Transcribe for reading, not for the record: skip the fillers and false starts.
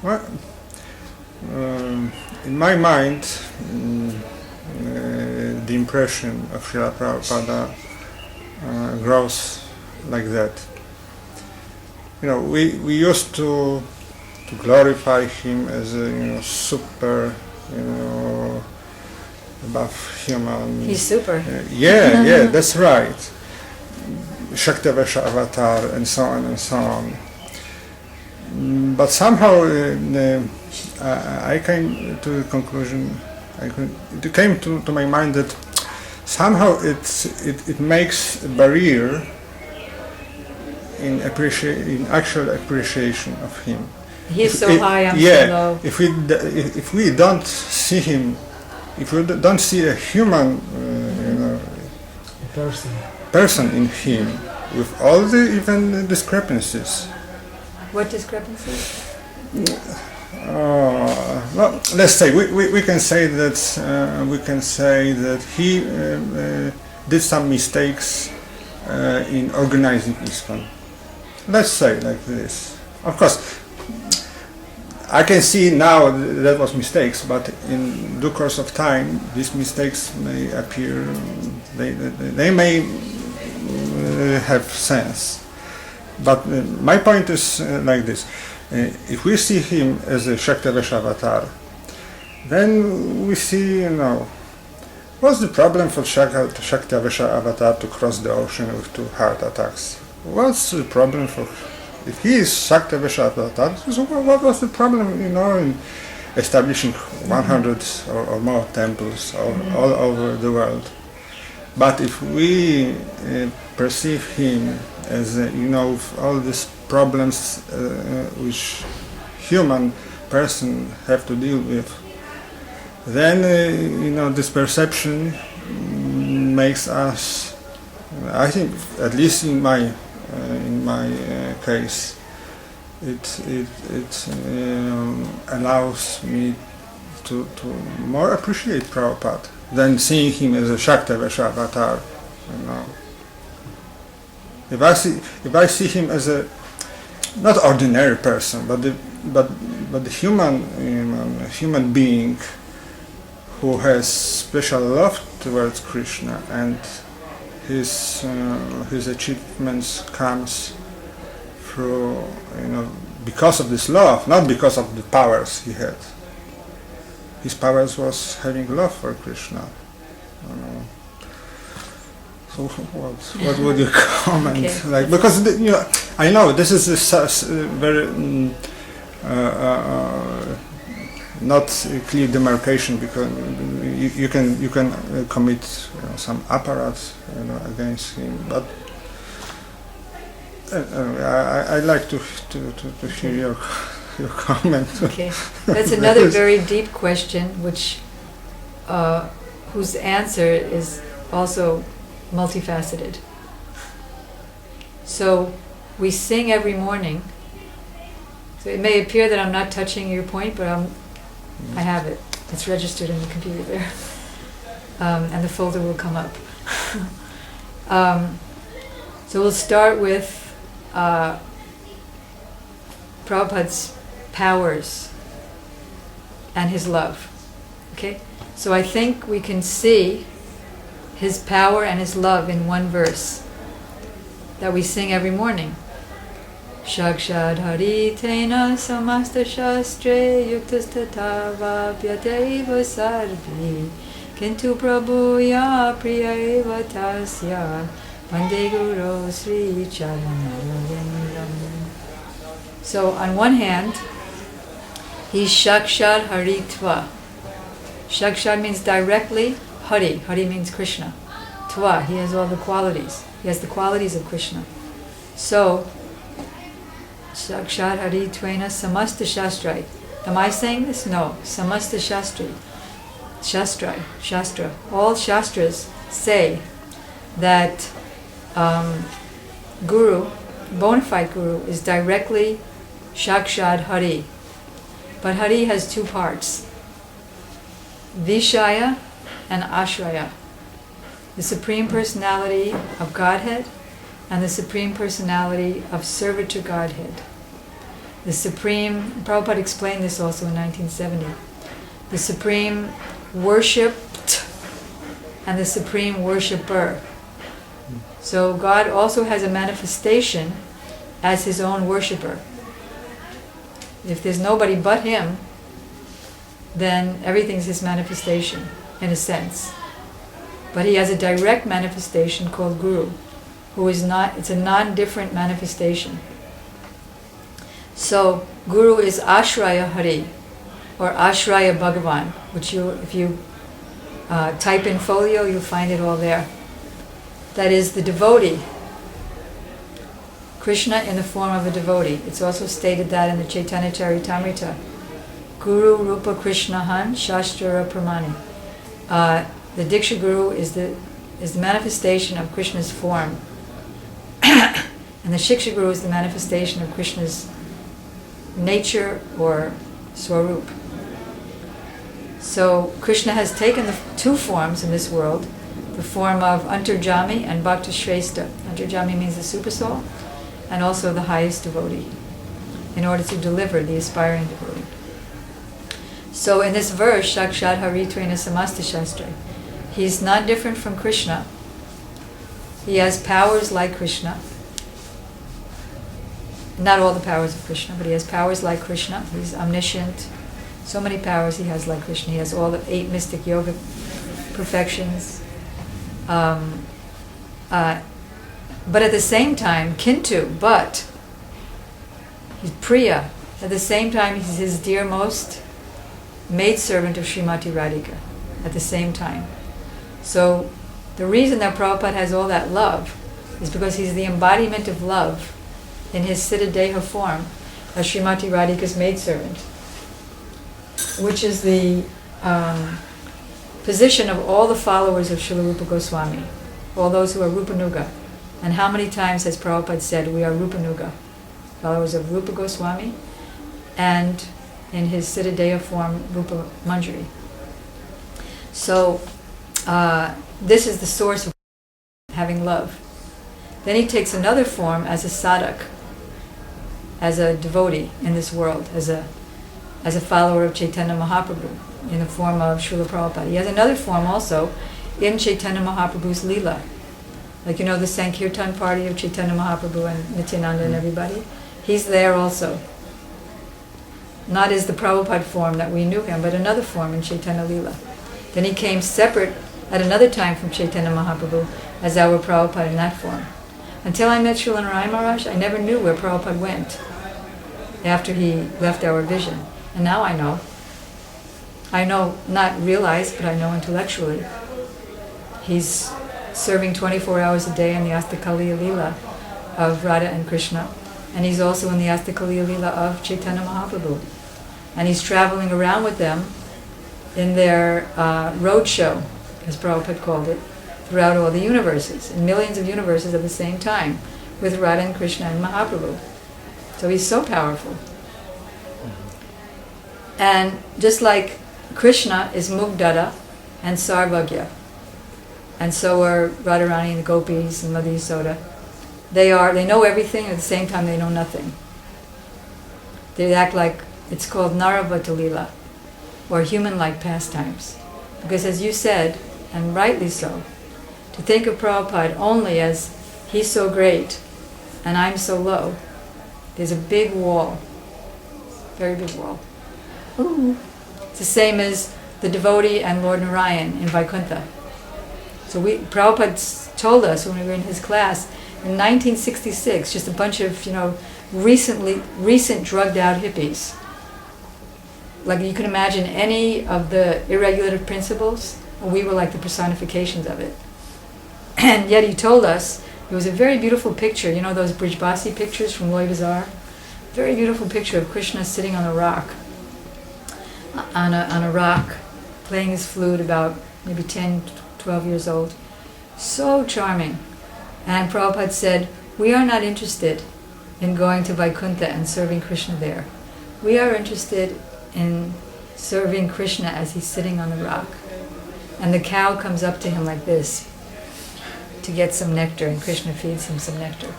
Well, in my mind, the impression of Srila Prabhupada grows like that. We used to glorify him as a super, above human. He's super. Yeah, that's right. Shaktavesha avatar and so on and so on. But somehow I came to the conclusion. It came to my mind that somehow it makes a barrier in actual appreciation of him. He's so high, I'm so low. If we don't see him, if we don't see a human, person in him, with all the even discrepancies. What discrepancies? Well, let's say we can say that he did some mistakes in organizing ISKCON. Let's say like this. Of course, I can see now that was mistakes, but in due course of time, these mistakes may appear. They may have sense. But my point is like this. If we see him as a Shaktavesha avatar, then we see, what's the problem for Shaktavesha avatar to cross the ocean with 2 heart attacks? What's the problem for, if he is Shaktavesha avatar, so what was the problem, in establishing 100 or more temples all over the world? But if we perceive him as with all these problems which human person have to deal with, then this perception makes us, I think, at least in my case, it allows me to more appreciate Prabhupada than seeing him as a Shaktavesha avatar. If I see him as a not ordinary person, but the human being who has special love towards Krishna, and his achievements comes through because of this love, not because of the powers he had. His powers was having love for Krishna. So what would you comment? Okay. Because I know this is a very not a clear demarcation, because you can commit some apparatus against him, but I'd like to hear your comment. Okay, that's another very deep question, which whose answer is also multifaceted. So we sing every morning. So it may appear that I'm not touching your point, but I have it. It's registered in the computer there, and the folder will come up. So we'll start with Prabhupada's powers and his love. Okay, so I think we can see his power and his love in one verse that we sing every morning. Shakshad Hari Tena Samasta Shastre Yuktastata Vapyateva Sarvi Kintu Prabhuya Priya Eva Tasya Vande Guru Sri Charanarayendram. So on one hand, he's Shakshad Haritva. Shakshad means directly. Hari. Hari means Krishna. Tva, he has all the qualities. He has the qualities of Krishna. So, Shakshad Hari Tvena Samasta Shastrai. Am I saying this? No. Samasta Shastri. Shastra. All Shastras say that Guru, bona fide Guru, is directly Shakshad Hari. But Hari has 2 parts. Vishaya and Ashraya, the Supreme Personality of Godhead and the Supreme Personality of Servitor Godhead. the supreme, Prabhupada explained this also in 1970, the supreme worshipped and the supreme worshipper. So God also has a manifestation as his own worshipper. If there's nobody but him, then everything's his manifestation, in a sense. But he has a direct manifestation called Guru, who is not, it's a non-different manifestation. So Guru is Ashraya Hari, or Ashraya Bhagavan, which if you type in folio, you'll find it all there. That is the devotee. Krishna in the form of a devotee. It's also stated that in the Chaitanya Charitamrita. Guru Rupa Krishna Han Shastra Pramani. The Diksha Guru is the manifestation of Krishna's form. And the Shiksha Guru is the manifestation of Krishna's nature or Swarup. So Krishna has taken the two forms in this world, the form of Antarjami and Bhakta Shrestha. Antarjami means the supersoul, and also the highest devotee, in order to deliver the aspiring devotee. So in this verse, Sakshat Haritvena Samasta Shastra, he's not different from Krishna. He has powers like Krishna. Not all the powers of Krishna, but he has powers like Krishna. He's omniscient. So many powers he has like Krishna. He has all the 8 mystic yoga perfections. But at the same time, but he's Priya. At the same time, he's his dearmost maidservant of Srimati Radhika. At the same time. So the reason that Prabhupada has all that love is because he's the embodiment of love in his Siddhadeha form as Srimati Radhika's maidservant, which is the position of all the followers of Srila Rupa Goswami, all those who are Rupanuga. And how many times has Prabhupada said we are Rupanuga, followers of Rupa Goswami, and in his Siddhadeha form, Rupa Manjari. So this is the source of having love. Then he takes another form as a sadhak, as a devotee in this world, as a follower of Chaitanya Mahaprabhu, in the form of Srila Prabhupada. He has another form also in Chaitanya Mahaprabhu's Leela. Like, you know, the Sankirtan party of Chaitanya Mahaprabhu and Nityananda and everybody. He's there also. Not as the Prabhupada form that we knew him, but another form in Chaitanya Leela. Then he came separate at another time from Chaitanya Mahaprabhu as our Prabhupada in that form. Until I met Srila Narayan Maharaj, I never knew where Prabhupada went after he left our vision. And now I know. I know, not realized, but I know intellectually. He's serving 24 hours a day in the Astakaliya Leela of Radha and Krishna. And he's also in the Astakaliya Leela of Chaitanya Mahaprabhu. And he's traveling around with them in their road show, as Prabhupada called it, throughout all the universes, in millions of universes at the same time, with Radha and Krishna and Mahaprabhu. So he's so powerful. And just like Krishna is Mugdada and Sarvagya, and so are Radharani and the Gopis and Madhya Yasoda. They know everything, at the same time they know nothing. They act like, it's called Naravata Leela, or human-like pastimes. Because as you said, and rightly so, to think of Prabhupada only as he's so great and I'm so low, there's a big wall, very big wall. Ooh. It's the same as the devotee and Lord Narayan in Vaikuntha. So Prabhupada told us when we were in his class in 1966, just a bunch of, recent drugged out hippies. Like you can imagine any of the irregulative principles, we were like the personifications of it. And yet he told us, it was a very beautiful picture, you know those Brijbasi pictures from Loy Bazaar? Very beautiful picture of Krishna sitting on a rock, playing his flute, about maybe 10, 12 years old. So charming. And Prabhupada said, we are not interested in going to Vaikuntha and serving Krishna there. We are interested in serving Krishna as he's sitting on the rock. And the cow comes up to him like this to get some nectar, and Krishna feeds him some nectar.